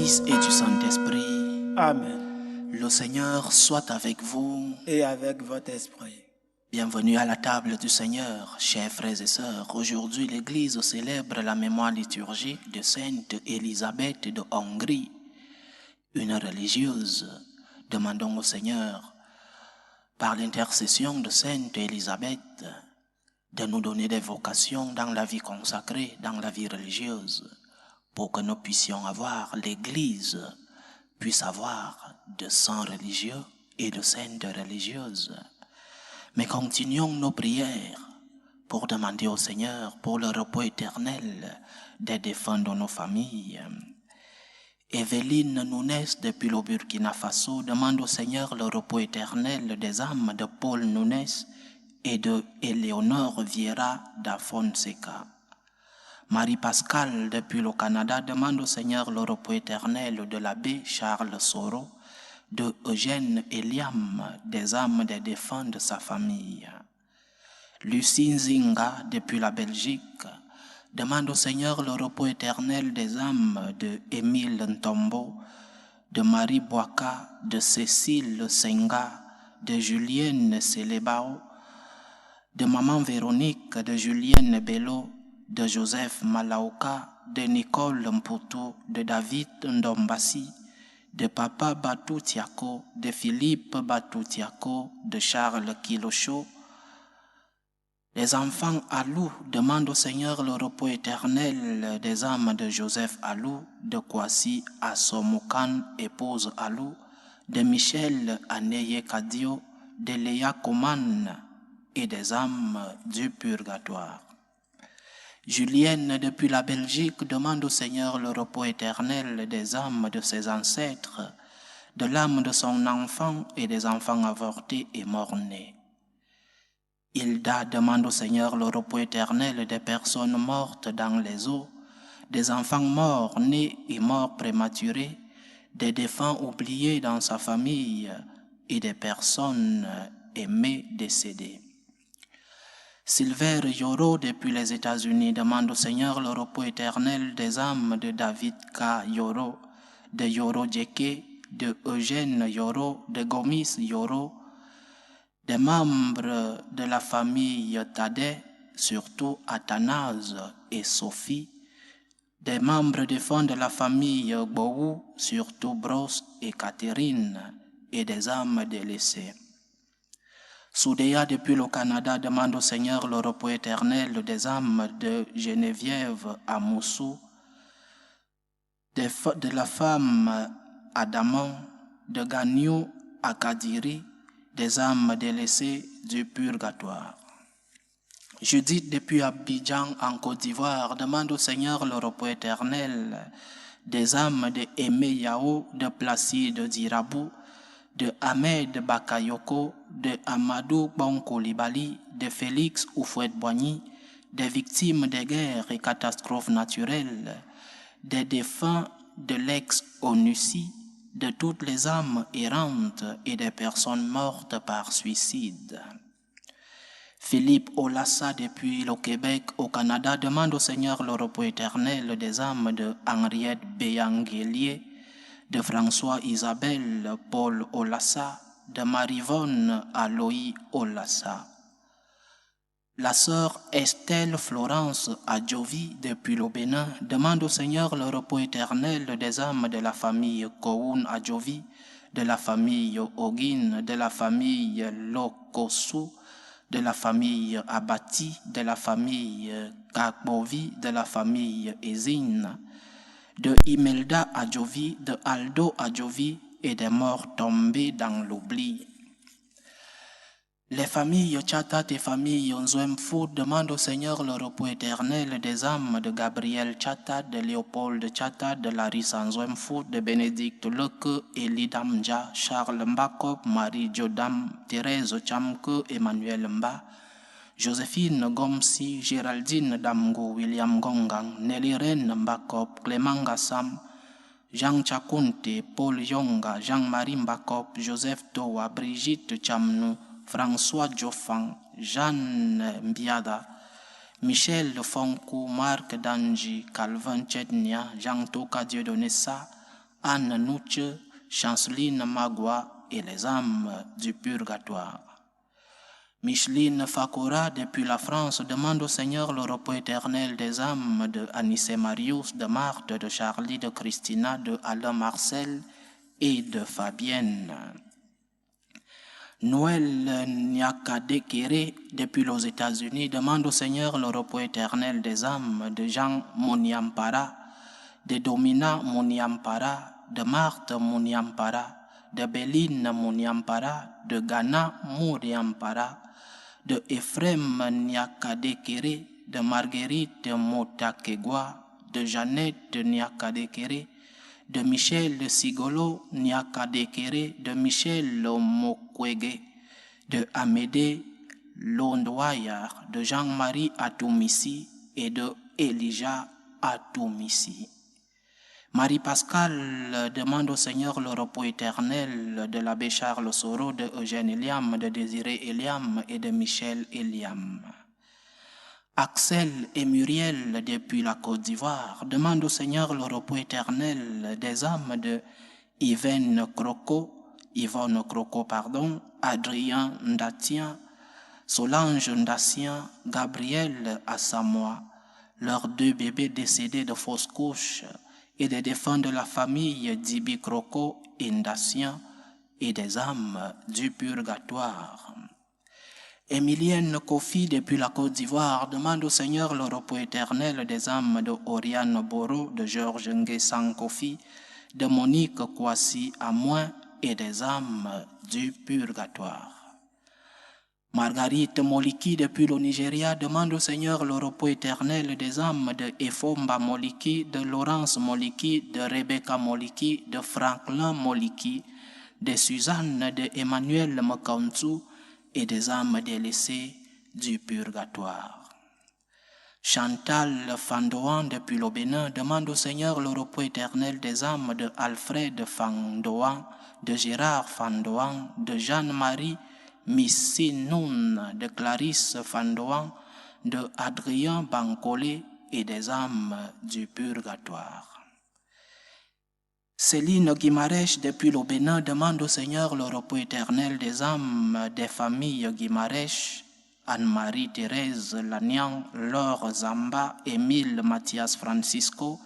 Fils et du Saint-Esprit. Amen. Le Seigneur soit avec vous. Et avec votre esprit. Bienvenue à la table du Seigneur, chers frères et sœurs. Aujourd'hui, l'Église célèbre la mémoire liturgique de Sainte Élisabeth de Hongrie, une religieuse. Demandons au Seigneur, par l'intercession de Sainte Élisabeth, de nous donner des vocations dans la vie consacrée, dans la vie religieuse, pour que nous puissions avoir, l'Église puisse avoir de saints religieux et de saintes religieuses. Mais continuons nos prières pour demander au Seigneur pour le repos éternel des défunts de nos familles. Evelyne Nunes depuis le Burkina Faso demande au Seigneur le repos éternel des âmes de Paul Nunes et de Éléonore Vieira da Fonseca. Marie-Pascale depuis le Canada demande au Seigneur le repos éternel de l'abbé Charles Soro, de Eugène Eliam, des âmes des défunts de sa famille. Lucie Zinga depuis la Belgique demande au Seigneur le repos éternel des âmes de Émile Ntombo, de Marie Boaka, de Cécile Senga, de Julienne Selebao, de Maman Véronique, de Julienne Bello, de Joseph Malaoka, de Nicole Mputu, de David Ndombasi, de Papa Batou Tiako, de Philippe Batou Tiako, de Charles Kilocho. Les enfants Alou demandent au Seigneur le repos éternel des âmes de Joseph Alou, de Kwasi Asomoukan, épouse Alou, de Michel Aneye Kadio, de Léa Koman et des âmes du purgatoire. Julienne, depuis la Belgique, demande au Seigneur le repos éternel des âmes de ses ancêtres, de l'âme de son enfant et des enfants avortés et morts-nés. Hilda demande au Seigneur le repos éternel des personnes mortes dans les eaux, des enfants morts, nés et morts prématurés, des défunts oubliés dans sa famille et des personnes aimées décédées. Silver Yoro, depuis les États-Unis, demande au Seigneur le repos éternel des âmes de David K. Yoro, de Yoro Djeke, de Eugène Yoro, de Gomis Yoro, des membres de la famille Tadé, surtout Athanase et Sophie, des membres des fonds de la famille Bowu, surtout Bros et Catherine, et des âmes délaissées. Soudéa, depuis le Canada, demande au Seigneur le repos éternel des âmes de Geneviève à Moussou, de la femme Adamon, de Gagnou à Kadiri, des âmes délaissées du purgatoire. Judith, depuis Abidjan en Côte d'Ivoire, demande au Seigneur le repos éternel des âmes de Aimé Yao, de Placide Dirabou, de Ahmed Bakayoko, de Amadou Bonkolibali, de Félix Oufouette-Boigny, des victimes des guerres et catastrophes naturelles, des défunts de l'ex-ONUCI, de toutes les âmes errantes et des personnes mortes par suicide. Philippe Olassa, depuis le Québec au Canada, demande au Seigneur le repos éternel des âmes de Henriette Béanguelier, de François Isabelle Paul Olassa, de Marivonne Aloï Olassa. La sœur Estelle Florence Adjovi, depuis le Bénin, demande au Seigneur le repos éternel des âmes de la famille Koun Adjovi, de la famille Ogin, de la famille Lokosu, de la famille Abati, de la famille Kakbovi, de la famille Ezine, de Imelda Adjovi, de Aldo Adjovi et des morts tombés dans l'oubli. Les familles Tchatat et familles Nzouemfou demandent au Seigneur le repos éternel des âmes de Gabriel Tchatat, de Léopold Tchatat, de Larissa Nzouemfou, de Bénédicte Leke, Elidamja, Charles Mbakop, Marie Jodam, Thérèse Chamke, Emmanuel Mba, Joséphine Gomsi, Géraldine Damgo, William Gongang, Nelly Ren Mbakop, Clément Gassam, Jean Chakunte, Paul Yonga, Jean-Marie Mbakop, Joseph Towa, Brigitte Chamnou, François Joffan, Jeanne Mbiada, Michel Fonkou, Marc Danji, Calvin Tchednia, Jean Toka Dieudonessa, Anne Nouche, Chanceline Magua et les âmes du purgatoire. Micheline Fakura, depuis la France, demande au Seigneur le repos éternel des âmes de Anissé Marius, de Marthe, de Charlie, de Christina, de Alain Marcel et de Fabienne. Noël Nyakadekere, depuis les États-Unis, demande au Seigneur le repos éternel des âmes de Jean Moniampara, de Domina Moniampara, de Marthe Moniampara, de Béline Moniampara, de Ghana Moniampara, de Ephraim Nyakadekere, de Marguerite Motakegwa, de Jeannette Nyakadekere, de Michel Sigolo Nyakadekere, de Michel Mokwege, de Amédée Londwayar, de Jean-Marie Atomissi et de Elijah Atomissi. Marie-Pascale demande au Seigneur le repos éternel de l'abbé Charles Soro, de Eugène Eliam, de Désiré Eliam et de Michel Eliam. Axel et Muriel, depuis la Côte d'Ivoire, demandent au Seigneur le repos éternel des âmes de Yvonne Croco, Adrien Ndatien, Solange Ndatien, Gabriel Assamoah, leurs 2 bébés décédés de fausses couches, et des défunts de la famille d'Ibi Croco et Ndatien, et des âmes du purgatoire. Emilienne Kofi, depuis la Côte d'Ivoire, demande au Seigneur le repos éternel des âmes de Oriane Boro, de Georges Nguessan Kofi, de Monique Kwasi Amoin et des âmes du purgatoire. Marguerite Moliki, depuis le Nigeria, demande au Seigneur le repos éternel des âmes de Efomba Moliki, de Laurence Moliki, de Rebecca Moliki, de Franklin Moliki, de Suzanne, de Emmanuel Mokantu et des âmes délaissées du purgatoire. Chantal Fandoan, depuis le Bénin, demande au Seigneur le repos éternel des âmes de Alfred Fandoan, de Gérard Fandoan, de Jeanne-Marie Missinoun, de Clarisse Fandoan, de Adrien Bancolé et des âmes du purgatoire. Céline Guimarèche, depuis le Bénin, demande au Seigneur le repos éternel des âmes des familles Guimarèche, Anne-Marie Thérèse Lagnan, Laure Zamba, Émile Mathias Francisco,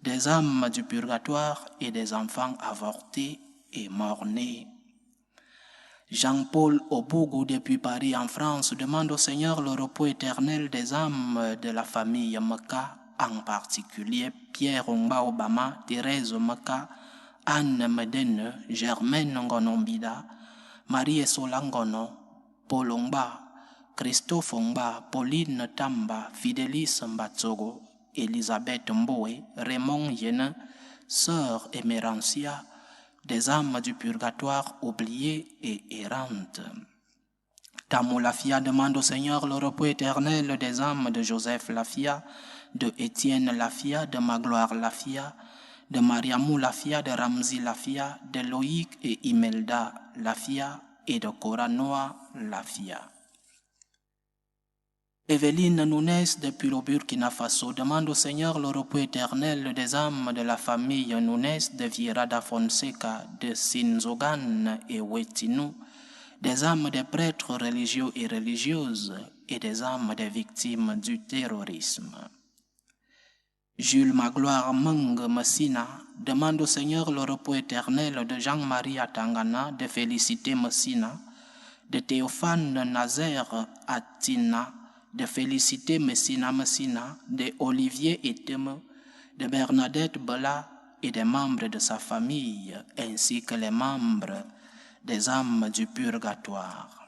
des âmes du purgatoire et des enfants avortés et morts-nés. Jean-Paul Obougou, depuis Paris en France, demande au Seigneur le repos éternel des âmes de la famille Meka, en particulier Pierre Ongba Obama, Thérèse Meka, Anne Medene, Germaine Ngonombida, Marie Esola Ngono, Paul Ongba, Christophe Ongba, Pauline Tamba, Fidelis Mbatsogo, Elisabeth Mboé, Raymond Yene, Sœur Emérancia, des âmes du purgatoire oubliées et errantes. Tamou Lafia demande au Seigneur le repos éternel des âmes de Joseph Lafia, de Étienne Lafia, de Magloire Lafia, de Mariamou Lafia, de Ramzi Lafia, de Loïc et Imelda Lafia et de Koranoa Lafia. Evelyne Nunes, depuis le Burkina Faso, demande au Seigneur le repos éternel des âmes de la famille Nunes, de Vieira da Fonseca, de Sinzogan et Wetinou, des âmes des prêtres religieux et religieuses et des âmes des victimes du terrorisme. Jules Magloire Meng Messina demande au Seigneur le repos éternel de Jean-Marie Atangana, de Félicité Messina, de Théophane Nazaire Atina, de Félicité Messina, de Olivier Eteme, de Bernadette Bella et des membres de sa famille, ainsi que les membres des âmes du purgatoire.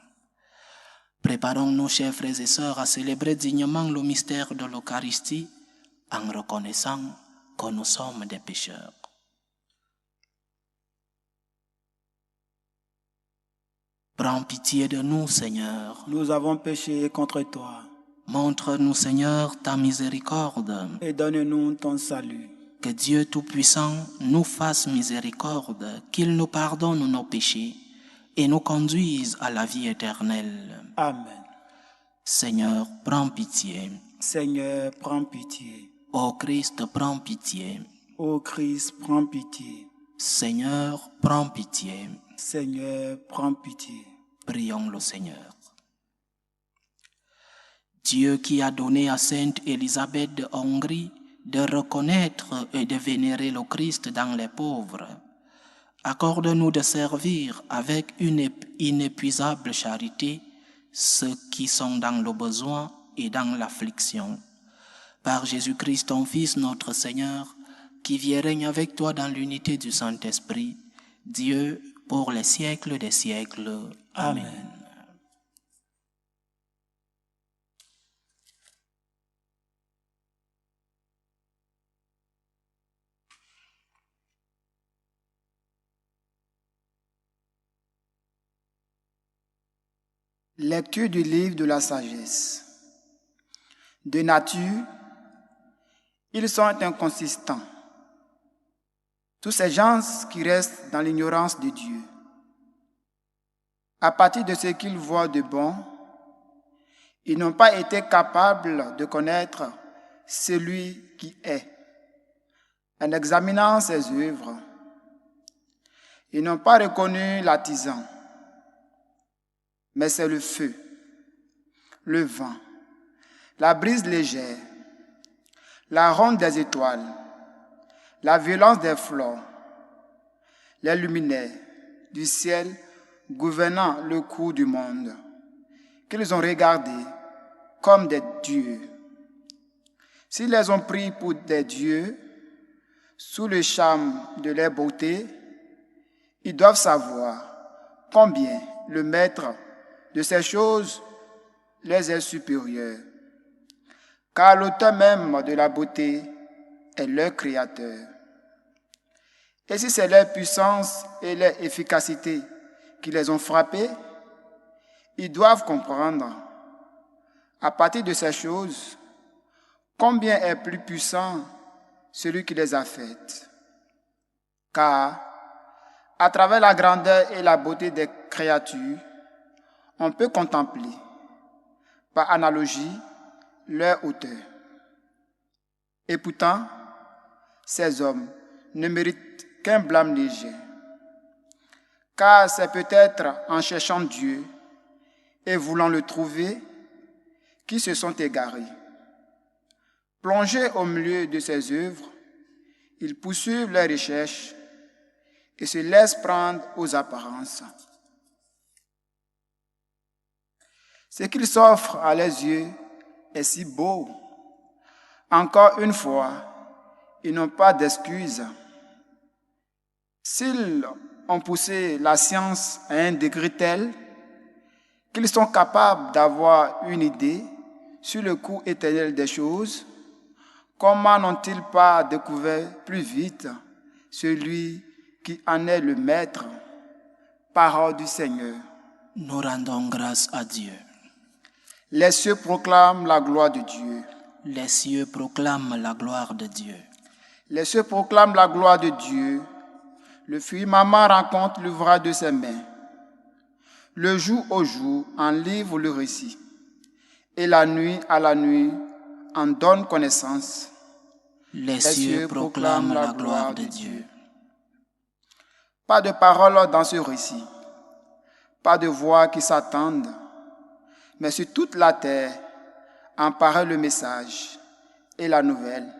Préparons-nous, chers frères et sœurs, à célébrer dignement le mystère de l'Eucharistie en reconnaissant que nous sommes des pécheurs. Prends pitié de nous, Seigneur. Nous avons péché contre toi. Montre-nous, Seigneur, ta miséricorde. Et donne-nous ton salut. Que Dieu Tout-Puissant nous fasse miséricorde, qu'il nous pardonne nos péchés et nous conduise à la vie éternelle. Amen. Seigneur, prends pitié. Seigneur, prends pitié. Ô Christ, prends pitié. Ô Christ, prends pitié. Seigneur, prends pitié. Seigneur, prends pitié. Prions le Seigneur. Dieu qui a donné à Sainte Élisabeth de Hongrie de reconnaître et de vénérer le Christ dans les pauvres, accorde-nous de servir avec une inépuisable charité ceux qui sont dans le besoin et dans l'affliction. Par Jésus-Christ, ton Fils, notre Seigneur, qui vit et règne avec toi dans l'unité du Saint-Esprit, Dieu, pour les siècles des siècles. Amen. Lecture du livre de la sagesse. De nature, ils sont inconsistants. Tous ces gens qui restent dans l'ignorance de Dieu. À partir de ce qu'ils voient de bon, ils n'ont pas été capables de connaître celui qui est. En examinant ses œuvres, ils n'ont pas reconnu l'artisan, mais c'est le feu, le vent, la brise légère, la ronde des étoiles, la violence des fleurs, les luminaires du ciel gouvernant le cours du monde, qu'ils ont regardés comme des dieux. S'ils les ont pris pour des dieux, sous le charme de leur beauté, ils doivent savoir combien le maître de ces choses les est supérieur, car l'auteur même de la beauté est leur créateur. Et si c'est leur puissance et leur efficacité qui les ont frappés, ils doivent comprendre, à partir de ces choses, combien est plus puissant celui qui les a faites. Car, à travers la grandeur et la beauté des créatures, on peut contempler, par analogie, leur hauteur. Et pourtant, ces hommes ne méritent qu'un blâme léger. Car c'est peut-être en cherchant Dieu et voulant le trouver qu'ils se sont égarés. Plongés au milieu de ses œuvres, ils poursuivent leurs recherches et se laissent prendre aux apparences. Ce qu'ils s'offrent à leurs yeux est si beau. Encore une fois, ils n'ont pas d'excuses. S'ils ont poussé la science à un degré tel qu'ils sont capables d'avoir une idée sur le cours éternel des choses, comment n'ont-ils pas découvert plus vite celui qui en est le maître? Parole du Seigneur. Nous rendons grâce à Dieu. Les cieux proclament la gloire de Dieu. Les cieux proclament la gloire de Dieu. Les cieux proclament la gloire de Dieu. Le firmament raconte l'ouvrage de ses mains. Le jour au jour en livre le récit. Et la nuit à la nuit en donne connaissance. Les cieux proclament la gloire de Dieu. Pas de parole dans ce récit. Pas de voix qui s'attendent. Mais sur toute la terre, en paraît le message et la nouvelle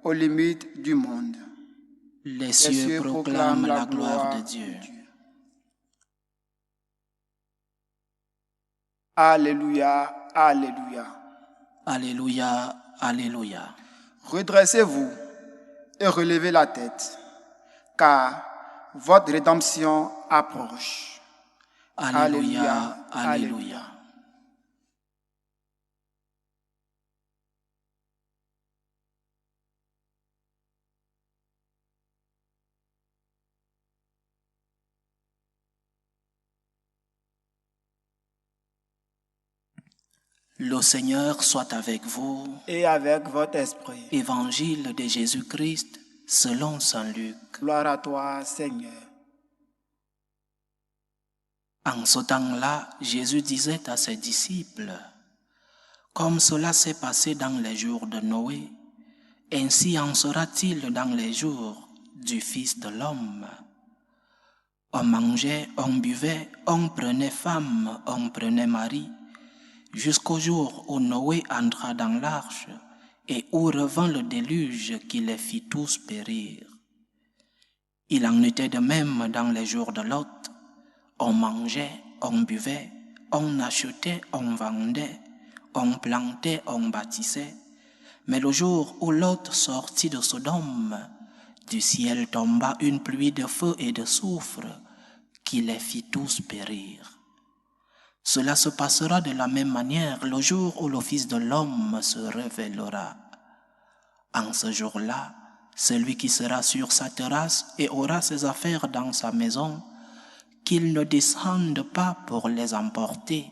aux limites du monde. Les cieux proclament la gloire de Dieu. Alléluia, alléluia. Alléluia, alléluia. Redressez-vous et relevez la tête, car votre rédemption approche. Alléluia, alléluia. Le Seigneur soit avec vous. Et avec votre esprit. Évangile de Jésus-Christ selon saint Luc. Gloire à toi, Seigneur. En ce temps-là, Jésus disait à ses disciples, « Comme cela s'est passé dans les jours de Noé, ainsi en sera-t-il dans les jours du Fils de l'homme. On mangeait, on buvait, on prenait femme, on prenait mari, jusqu'au jour où Noé entra dans l'arche et où revint le déluge qui les fit tous périr. Il en était de même dans les jours de Lot. On mangeait, on buvait, on achetait, on vendait, on plantait, on bâtissait. Mais le jour où Lot sortit de Sodome, du ciel tomba une pluie de feu et de soufre qui les fit tous périr. Cela se passera de la même manière le jour où le Fils de l'homme se révélera. En ce jour-là, celui qui sera sur sa terrasse et aura ses affaires dans sa maison, qu'il ne descende pas pour les emporter.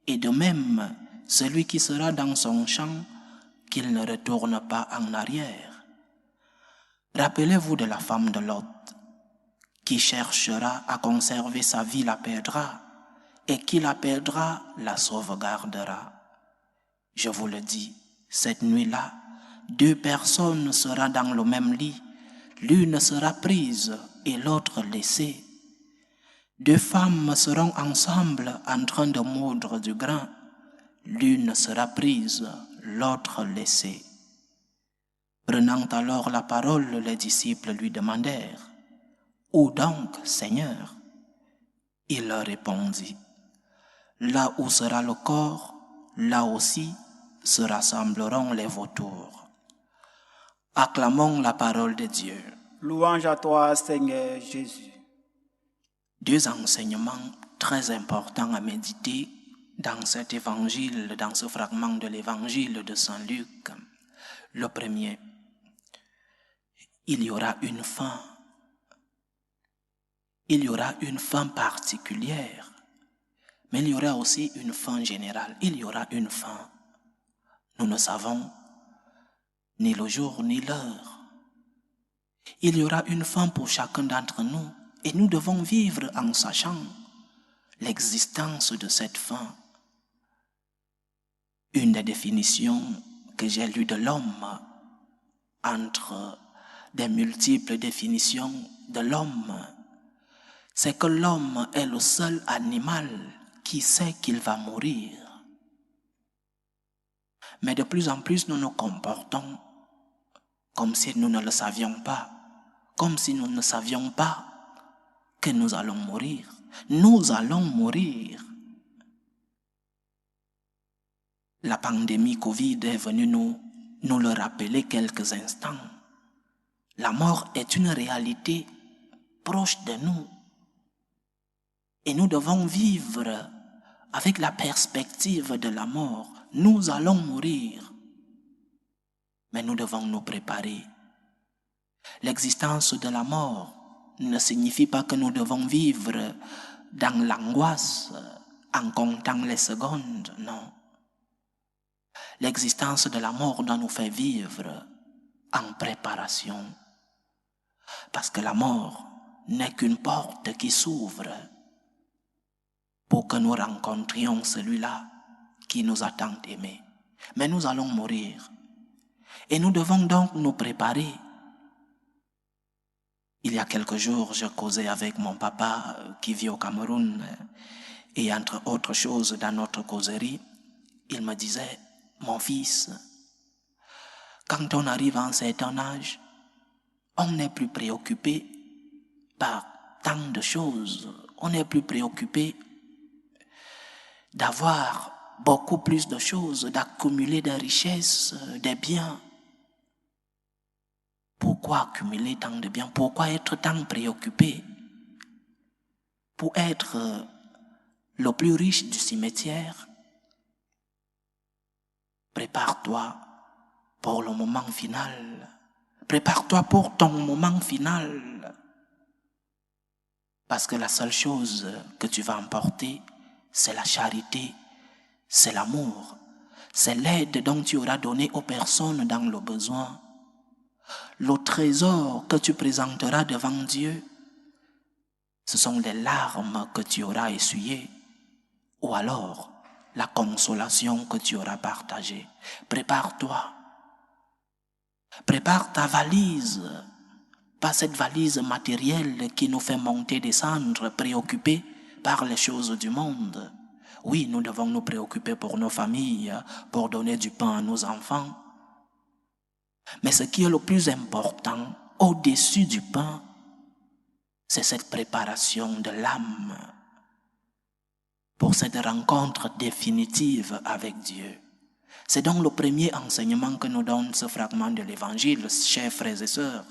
Et de même, celui qui sera dans son champ, qu'il ne retourne pas en arrière. Rappelez-vous de la femme de Lot. Qui cherchera à conserver sa vie la perdra, et qui la perdra la sauvegardera. Je vous le dis, cette nuit-là, 2 personnes seront dans le même lit, l'une sera prise et l'autre laissée. 2 femmes seront ensemble en train de moudre du grain, l'une sera prise, l'autre laissée. Prenant alors la parole, les disciples lui demandèrent: Où donc, Seigneur? Il leur répondit: Là où sera le corps, là aussi se rassembleront les vautours. Acclamons la parole de Dieu. Louange à toi, Seigneur Jésus. 2 enseignements très importants à méditer dans cet évangile, dans ce fragment de l'évangile de Saint Luc. Le premier, il y aura une fin. Il y aura une fin particulière, mais il y aura aussi une fin générale. Il y aura une fin. Nous ne savons ni le jour ni l'heure. Il y aura une fin pour chacun d'entre nous et nous devons vivre en sachant l'existence de cette fin. Une des définitions que j'ai lues de l'homme, entre des multiples définitions de l'homme, c'est que l'homme est le seul animal qui sait qu'il va mourir. Mais de plus en plus, nous nous comportons comme si nous ne le savions pas, comme si nous ne savions pas que nous allons mourir. Nous allons mourir. La pandémie Covid est venue nous le rappeler quelques instants. La mort est une réalité proche de nous. Et nous devons vivre avec la perspective de la mort. Nous allons mourir. Mais nous devons nous préparer. L'existence de la mort ne signifie pas que nous devons vivre dans l'angoisse en comptant les secondes, non. L'existence de la mort doit nous faire vivre en préparation. Parce que la mort n'est qu'une porte qui s'ouvre pour que nous rencontrions celui-là qui nous a tant aimés. Mais nous allons mourir. Et nous devons donc nous préparer. Il y a quelques jours, je causais avec mon papa qui vit au Cameroun. Et entre autres choses, dans notre causerie, il me disait: mon fils, quand on arrive à un certain âge, on n'est plus préoccupé par tant de choses. On n'est plus préoccupé d'avoir beaucoup plus de choses, d'accumuler des richesses, des biens. Pourquoi accumuler tant de biens? Pourquoi être tant préoccupé? Pour être le plus riche du cimetière, prépare-toi pour le moment final. Prépare-toi pour ton moment final. Parce que la seule chose que tu vas emporter, c'est la charité, c'est l'amour, c'est l'aide dont tu auras donné aux personnes dans le besoin. Le trésor que tu présenteras devant Dieu, ce sont les larmes que tu auras essuyées, ou alors la consolation que tu auras partagée. Prépare-toi. Prépare ta valise pas cette valise matérielle qui nous fait monter, descendre, préoccupés par les choses du monde. Oui, nous devons nous préoccuper pour nos familles, pour donner du pain à nos enfants. Mais ce qui est le plus important, au-dessus du pain, c'est cette préparation de l'âme pour cette rencontre définitive avec Dieu. C'est donc le premier enseignement que nous donne ce fragment de l'Évangile, chers frères et sœurs.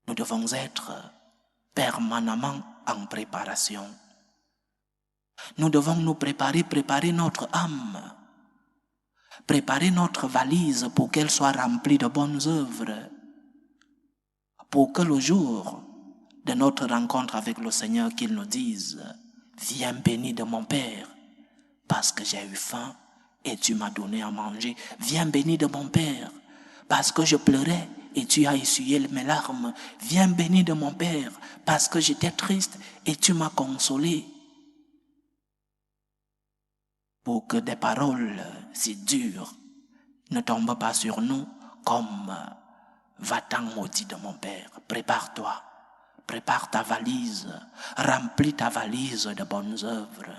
Nous devons être permanemment en préparation. Nous devons nous préparer notre âme, préparer notre valise pour qu'elle soit remplie de bonnes œuvres, pour que le jour de notre rencontre avec le Seigneur, qu'il nous dise « Viens béni de mon Père, parce que j'ai eu faim et tu m'as donné à manger. Viens béni de mon Père, parce que je pleurais et tu as essuyé mes larmes. Viens béni de mon Père, parce que j'étais triste et tu m'as consolé. » Pour que des paroles si dures ne tombent pas sur nous comme « Va-t'en maudit de mon Père, prépare-toi, prépare ta valise, remplis ta valise de bonnes œuvres. »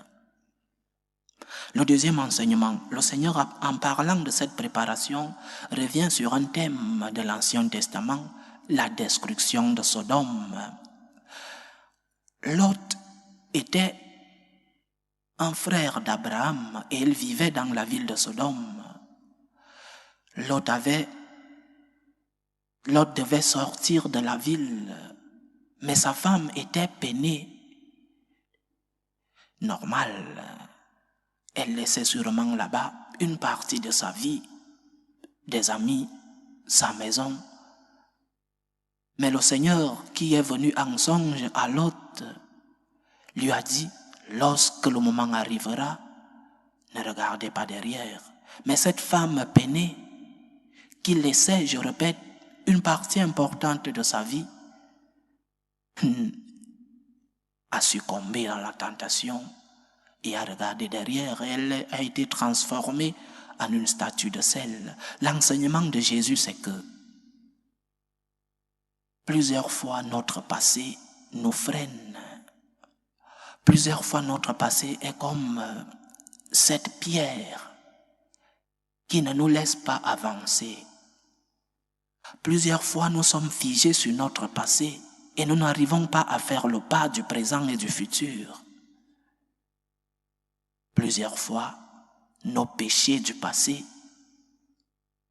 Le deuxième enseignement, le Seigneur, en parlant de cette préparation, revient sur un thème de l'Ancien Testament, la destruction de Sodome. Lot était un frère d'Abraham et il vivait dans la ville de Sodome. Lot devait sortir de la ville, mais sa femme était peinée. Normal, elle laissait sûrement là-bas une partie de sa vie, des amis, sa maison. Mais le Seigneur qui est venu en songe à Lot lui a dit, lorsque le moment arrivera, ne regardez pas derrière. Mais cette femme peinée, qui laissait, je répète, une partie importante de sa vie, a succombé dans la tentation et a regardé derrière. Elle a été transformée en une statue de sel. L'enseignement de Jésus, c'est que plusieurs fois notre passé nous freine. Plusieurs fois notre passé est comme cette pierre qui ne nous laisse pas avancer. Plusieurs fois nous sommes figés sur notre passé et nous n'arrivons pas à faire le pas du présent et du futur. Plusieurs fois, nos péchés du passé,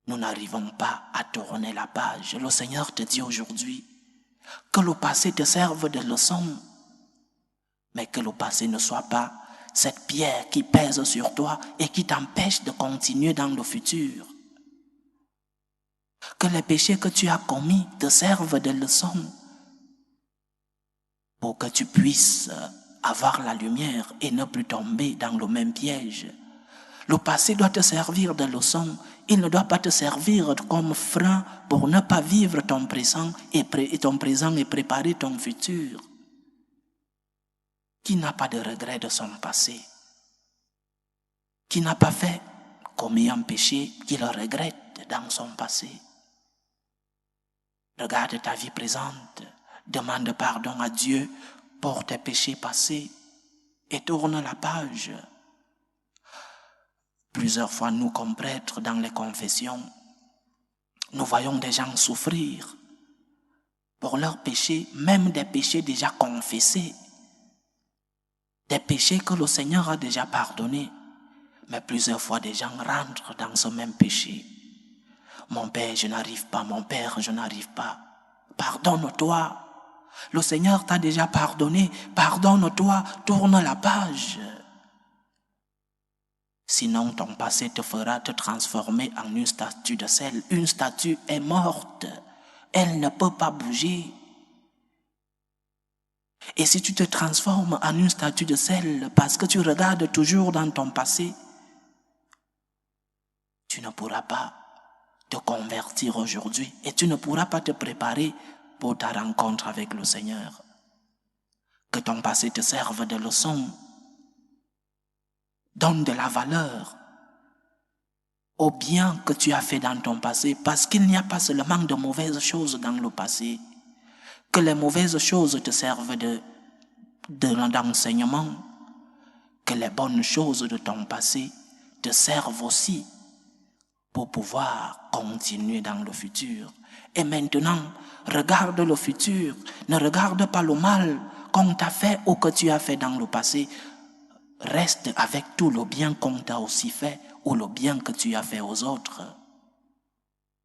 nous n'arrivons pas à tourner la page. Le Seigneur te dit aujourd'hui que le passé te serve de leçon, mais que le passé ne soit pas cette pierre qui pèse sur toi et qui t'empêche de continuer dans le futur. Que les péchés que tu as commis te servent de leçon pour que tu puisses avoir la lumière et ne plus tomber dans le même piège. Le passé doit te servir de leçon. Il ne doit pas te servir comme frein pour ne pas vivre ton présent et préparer ton futur. Qui n'a pas de regret de son passé? Qui n'a pas commis un péché qu'il regrette dans son passé? Regarde ta vie présente, demande pardon à Dieu pour tes péchés passés et tourne la page. Plusieurs fois, nous, comme prêtres, dans les confessions, nous voyons des gens souffrir pour leurs péchés, même des péchés déjà confessés, des péchés que le Seigneur a déjà pardonnés. Mais plusieurs fois, des gens rentrent dans ce même péché. Mon Père, je n'arrive pas. Mon Père, je n'arrive pas. Pardonne-toi. Le Seigneur t'a déjà pardonné. Pardonne-toi. Tourne la page. Sinon, ton passé te fera te transformer en une statue de sel. Une statue est morte. Elle ne peut pas bouger. Et si tu te transformes en une statue de sel parce que tu regardes toujours dans ton passé, tu ne pourras pas te convertir aujourd'hui et tu ne pourras pas te préparer pour ta rencontre avec le Seigneur. Que ton passé te serve de leçon. Donne de la valeur au bien que tu as fait dans ton passé, parce qu'il n'y a pas seulement de mauvaises choses dans le passé, que les mauvaises choses te servent d'enseignement, que les bonnes choses de ton passé te servent aussi pour pouvoir continuer dans le futur. Et maintenant, regarde le futur, ne regarde pas le mal qu'on t'a fait ou que tu as fait dans le passé. Reste avec tout le bien qu'on t'a aussi fait ou le bien que tu as fait aux autres.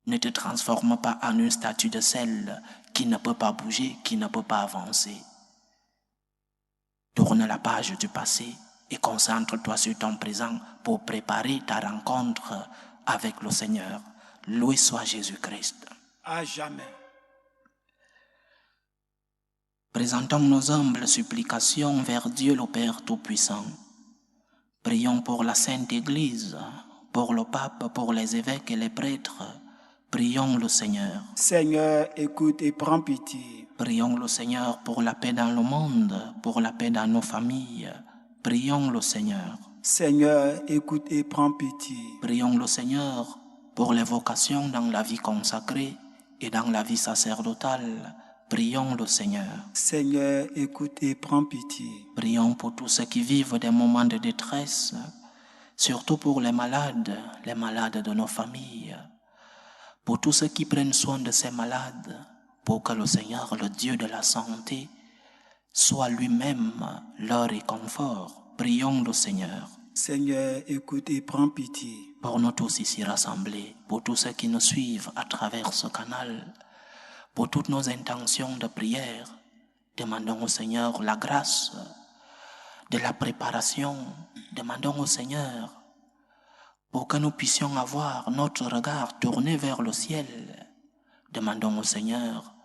Ne te transforme pas en une statue de sel qui ne peut pas bouger, qui ne peut pas avancer. Tourne la page du passé et concentre-toi sur ton présent pour préparer ta rencontre avec le Seigneur. Loué soit Jésus-Christ. À jamais. Présentons nos humbles supplications vers Dieu le Père Tout-Puissant. Prions pour la Sainte Église, pour le pape, pour les évêques et les prêtres. Prions le Seigneur. Seigneur, écoute et prends pitié. Prions le Seigneur pour la paix dans le monde, pour la paix dans nos familles. Prions le Seigneur. Seigneur, écoute et prends pitié. Prions le Seigneur pour les vocations dans la vie consacrée et dans la vie sacerdotale. Prions le Seigneur. Seigneur, écoute et prends pitié. Prions pour tous ceux qui vivent des moments de détresse, surtout pour les malades de nos familles, pour tous ceux qui prennent soin de ces malades, pour que le Seigneur, le Dieu de la santé, soit lui-même leur réconfort. Prions le Seigneur. Seigneur, écoute et prends pitié. Pour nous tous ici rassemblés, pour tous ceux qui nous suivent à travers ce canal, pour toutes nos intentions de prière, demandons au Seigneur la grâce de la préparation. Demandons au Seigneur pour que nous puissions avoir notre regard tourné vers le ciel. Demandons au Seigneur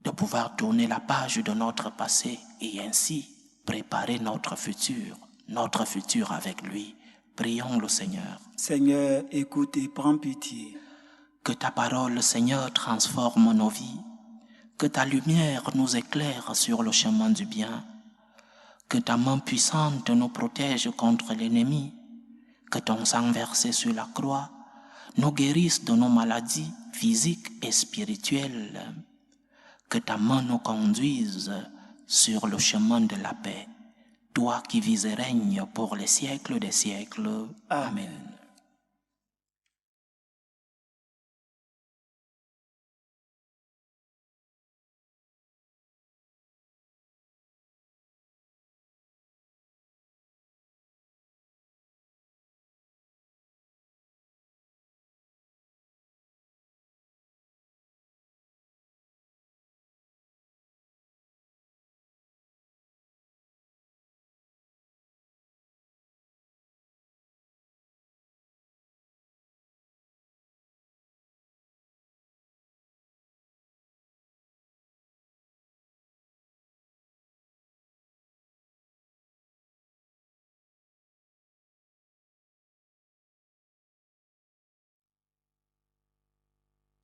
de pouvoir tourner la page de notre passé et ainsi préparer notre futur avec lui. Prions le Seigneur. Seigneur, écoute et prends pitié. Que ta parole, Seigneur, transforme nos vies. Que ta lumière nous éclaire sur le chemin du bien. Que ta main puissante nous protège contre l'ennemi. Que ton sang versé sur la croix nous guérisse de nos maladies physiques et spirituelles. Que ta main nous conduise sur le chemin de la paix. Toi qui vis et règnes pour les siècles des siècles. Amen.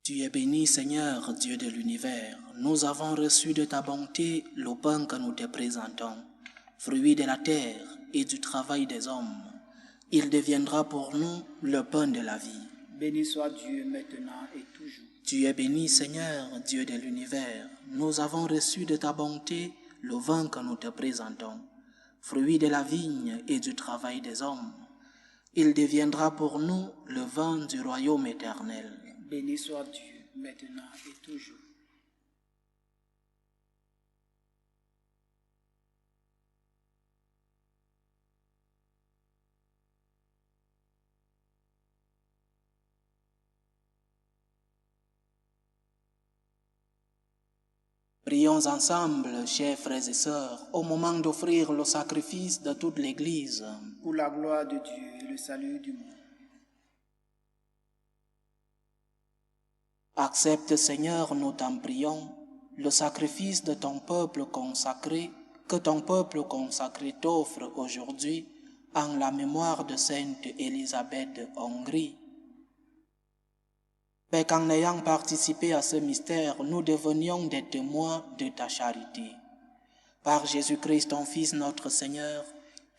Tu es béni, Seigneur, Dieu de l'univers. Nous avons reçu de ta bonté le pain que nous te présentons, fruit de la terre et du travail des hommes. Il deviendra pour nous le pain de la vie. Béni soit Dieu maintenant et toujours. Tu es béni, Seigneur, Dieu de l'univers. Nous avons reçu de ta bonté le vin que nous te présentons, fruit de la vigne et du travail des hommes. Il deviendra pour nous le vin du royaume éternel. Béni soit Dieu, maintenant et toujours. Prions ensemble, chers frères et sœurs, au moment d'offrir le sacrifice de toute l'Église. Pour la gloire de Dieu et le salut du monde. Accepte, Seigneur, nous t'en prions, le sacrifice de ton peuple consacré, que ton peuple consacré t'offre aujourd'hui en la mémoire de Sainte Élisabeth de Hongrie. Père, qu'en ayant participé à ce mystère, nous devenions des témoins de ta charité. Par Jésus-Christ, ton Fils, notre Seigneur,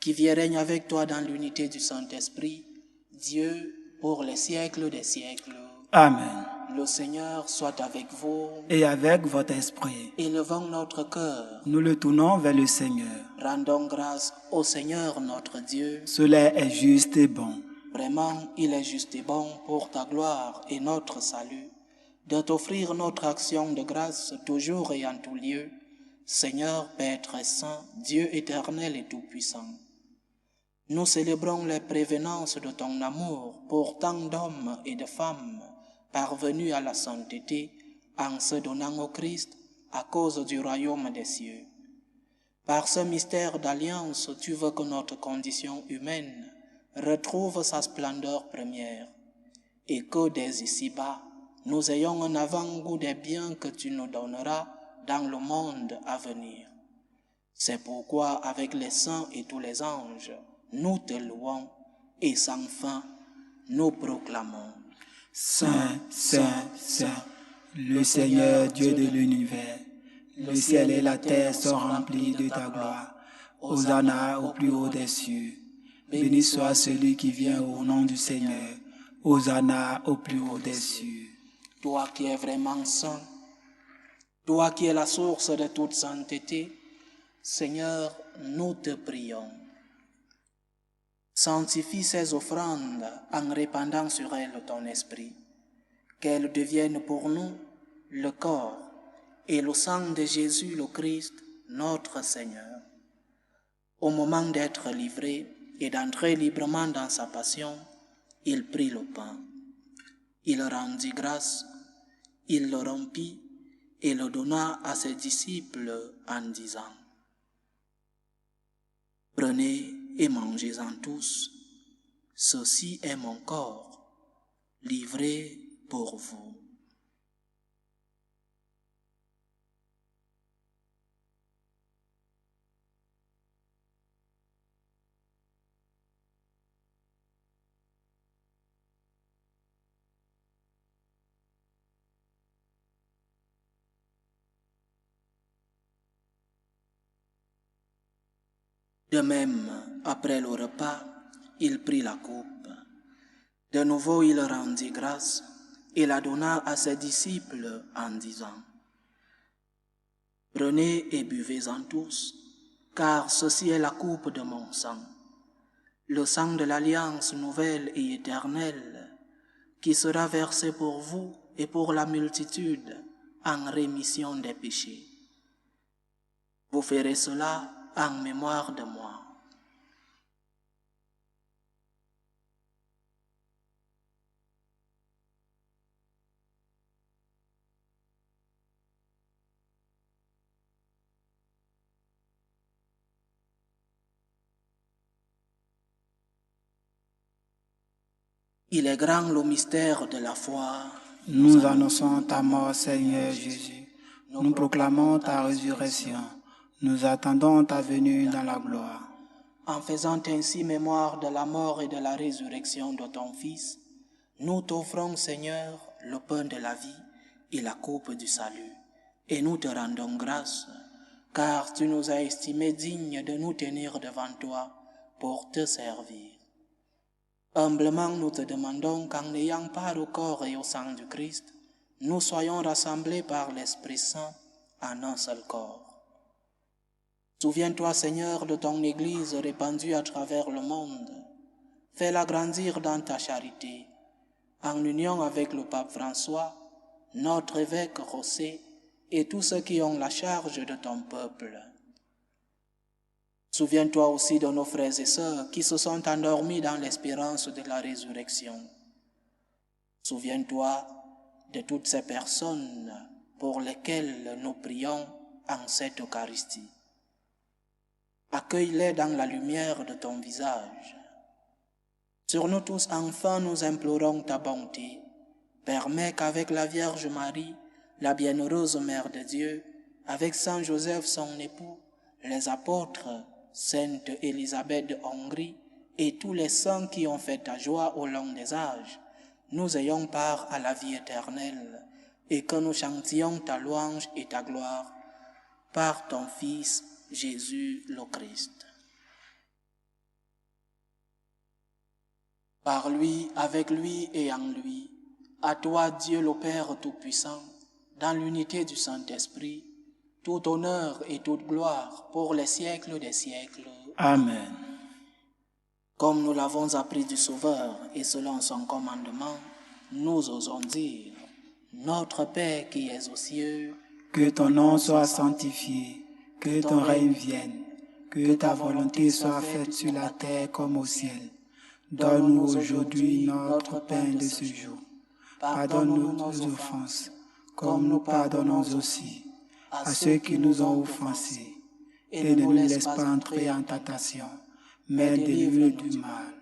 qui vit et règne avec toi dans l'unité du Saint-Esprit, Dieu, pour les siècles des siècles. Amen. Le Seigneur soit avec vous. Et avec votre esprit, Élevons notre cœur. nous le tournons vers le Seigneur. Rendons grâce au Seigneur notre Dieu. Cela est juste et bon. Vraiment, il est juste et bon pour ta gloire et notre salut, de t'offrir notre action de grâce toujours et en tout lieu, Seigneur, Père très saint, Dieu éternel et tout-puissant. Nous célébrons les prévenances de ton amour pour tant d'hommes et de femmes parvenus à la sainteté en se donnant au Christ à cause du royaume des cieux. Par ce mystère d'alliance, tu veux que notre condition humaine retrouve sa splendeur première et que dès ici-bas, nous ayons un avant-goût des biens que tu nous donneras dans le monde à venir. C'est pourquoi, avec les saints et tous les anges, nous te louons et sans fin, nous proclamons. Saint, Saint, Saint, le Seigneur Dieu de l'univers, le ciel et la terre sont remplis de ta gloire. Hosanna au plus haut des cieux. Béni soit celui qui vient au nom du Seigneur. Hosanna au plus haut des cieux. Toi qui es vraiment saint, toi qui es la source de toute sainteté, Seigneur, nous te prions. Sanctifie ces offrandes en répandant sur elles ton esprit, qu'elles deviennent pour nous le corps et le sang de Jésus le Christ, notre Seigneur. Au moment d'être livré et d'entrer librement dans sa passion, il prit le pain. Il rendit grâce, il le rompit et le donna à ses disciples en disant: « Prenez et mangez-en tous, ceci est mon corps, livré pour vous. » De même, après le repas, il prit la coupe. De nouveau, il rendit grâce et la donna à ses disciples en disant: « Prenez et buvez-en tous, car ceci est la coupe de mon sang, le sang de l'alliance nouvelle et éternelle, qui sera versé pour vous et pour la multitude en rémission des péchés. Vous ferez cela en mémoire de moi. » Il est grand le mystère de la foi. Nous annonçons ta mort, Seigneur Jésus. Nous proclamons ta résurrection. Nous attendons ta venue dans la gloire. En faisant ainsi mémoire de la mort et de la résurrection de ton Fils, nous t'offrons, Seigneur, le pain de la vie et la coupe du salut. Et nous te rendons grâce, car tu nous as estimés dignes de nous tenir devant toi pour te servir. Humblement, nous te demandons qu'en ayant part au corps et au sang du Christ, nous soyons rassemblés par l'Esprit Saint en un seul corps. Souviens-toi, Seigneur, de ton Église répandue à travers le monde. Fais-la grandir dans ta charité, en union avec le pape François, notre évêque José et tous ceux qui ont la charge de ton peuple. Souviens-toi aussi de nos frères et sœurs qui se sont endormis dans l'espérance de la résurrection. Souviens-toi de toutes ces personnes pour lesquelles nous prions en cette Eucharistie. Accueille-les dans la lumière de ton visage. Sur nous tous, enfin, nous implorons ta bonté. Permets qu'avec la Vierge Marie, la bienheureuse Mère de Dieu, avec Saint Joseph son époux, les apôtres, Sainte Élisabeth de Hongrie et tous les saints qui ont fait ta joie au long des âges, nous ayons part à la vie éternelle et que nous chantions ta louange et ta gloire par ton Fils Jésus le Christ. Par lui, avec lui et en lui, à toi Dieu le Père Tout-Puissant, dans l'unité du Saint-Esprit, tout honneur et toute gloire pour les siècles des siècles. Amen. Comme nous l'avons appris du Sauveur et selon son commandement, nous osons dire, Notre Père qui es aux cieux, Que ton nom soit sanctifié, que ton règne vienne, que ta volonté soit faite sur la terre comme au ciel. Donne-nous aujourd'hui notre pain de ce jour. Pardonne-nous nos offenses, comme nous pardonnons aussi à ceux qui nous ont offensés. Et ne nous laisse pas entrer en tentation, mais délivre-nous du mal.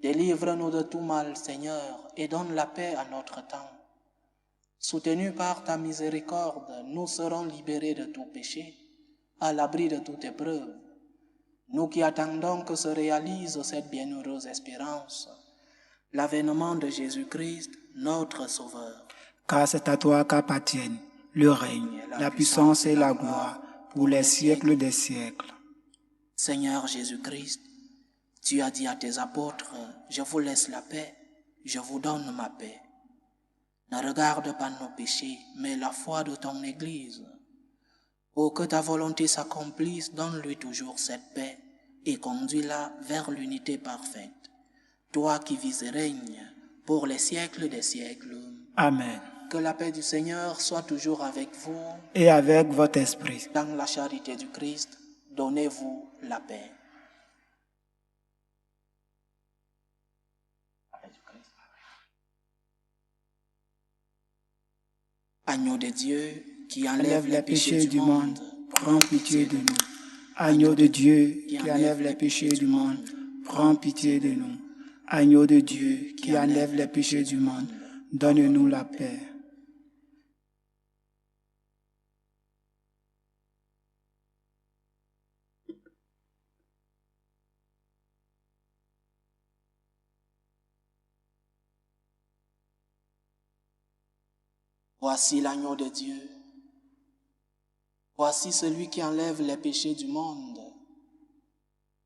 Délivre-nous de tout mal, Seigneur, et donne la paix à notre temps. Soutenus par ta miséricorde, nous serons libérés de tout péché, à l'abri de toute épreuve. Nous qui attendons que se réalise cette bienheureuse espérance, l'avènement de Jésus-Christ, notre Sauveur. Car c'est à toi qu'appartiennent le règne, la puissance et la gloire pour les siècles des siècles. Seigneur Jésus-Christ, tu as dit à tes apôtres, je vous laisse la paix, je vous donne ma paix. Ne regarde pas nos péchés, mais la foi de ton Église. Pour que ta volonté s'accomplisse, donne-lui toujours cette paix et conduis-la vers l'unité parfaite. Toi qui vis et règnes pour les siècles des siècles. Amen. Que la paix du Seigneur soit toujours avec vous. Et avec votre esprit. Dans la charité du Christ, donnez-vous la paix. Agneau de Dieu, qui enlève les péchés du monde, prends pitié de nous. Agneau de Dieu, qui enlève les péchés du monde, prends pitié de nous. Agneau de Dieu, qui enlève les péchés du monde, donne-nous la paix. Voici l'agneau de Dieu. Voici celui qui enlève les péchés du monde.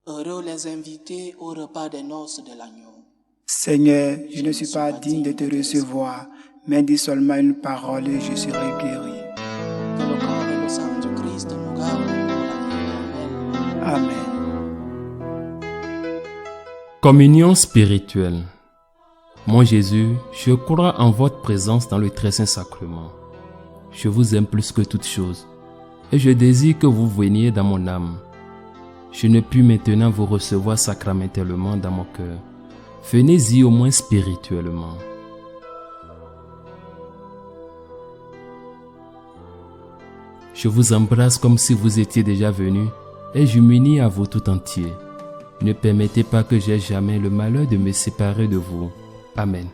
Heureux les invités au repas des noces de l'agneau. Seigneur, je ne suis pas digne de te recevoir, mais dis seulement une parole et je serai guéri. Que le corps et le sang du Christ nous gardent pour la vie éternelle. Amen. Communion spirituelle. Mon Jésus, je crois en votre présence dans le très saint sacrement. Je vous aime plus que toute chose, et je désire que vous veniez dans mon âme. Je ne puis maintenant vous recevoir sacramentellement dans mon cœur. Venez-y au moins spirituellement. Je vous embrasse comme si vous étiez déjà venu, et je m'unis à vous tout entier. Ne permettez pas que j'aie jamais le malheur de me séparer de vous. Amen.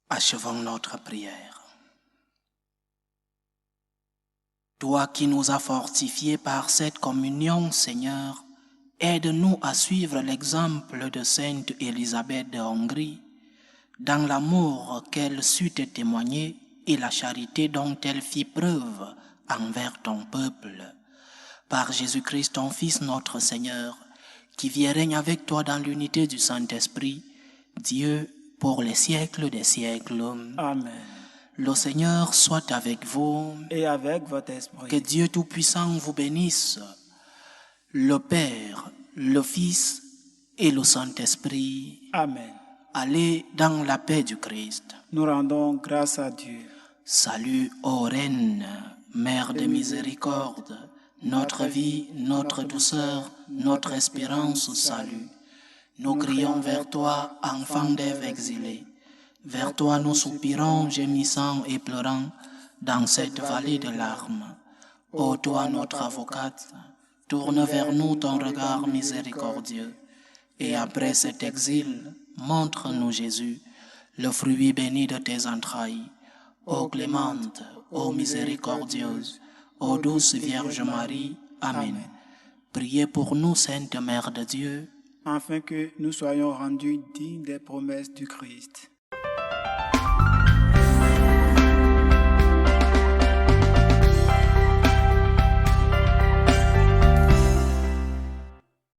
Achevons notre prière. Toi qui nous as fortifiés par cette communion, Seigneur, aide-nous à suivre l'exemple de Sainte Élisabeth de Hongrie, dans l'amour qu'elle sut te témoigner et la charité dont elle fit preuve envers ton peuple. Par Jésus-Christ, ton Fils, notre Seigneur, qui vit et règne avec toi dans l'unité du Saint-Esprit, Dieu, pour les siècles des siècles. Amen. Le Seigneur soit avec vous. Et avec votre esprit. Que Dieu Tout-Puissant vous bénisse, le Père, le Fils et le Saint-Esprit. Amen. Allez dans la paix du Christ. Nous rendons grâce à Dieu. Salut, ô Reine, Mère de miséricorde, notre vie, notre douceur, notre espérance au salut. Nous crions vers toi, enfant d'Ève exilée. Vers toi nous soupirons, gémissant et pleurant dans cette vallée de larmes. Ô toi notre avocate, tourne vers nous ton regard miséricordieux, et après cet exil, montre-nous Jésus, le fruit béni de tes entrailles. Ô clémente, ô miséricordieuse, ô douce Vierge Marie. Amen. Priez pour nous, Sainte Mère de Dieu, afin que nous soyons rendus dignes des promesses du Christ.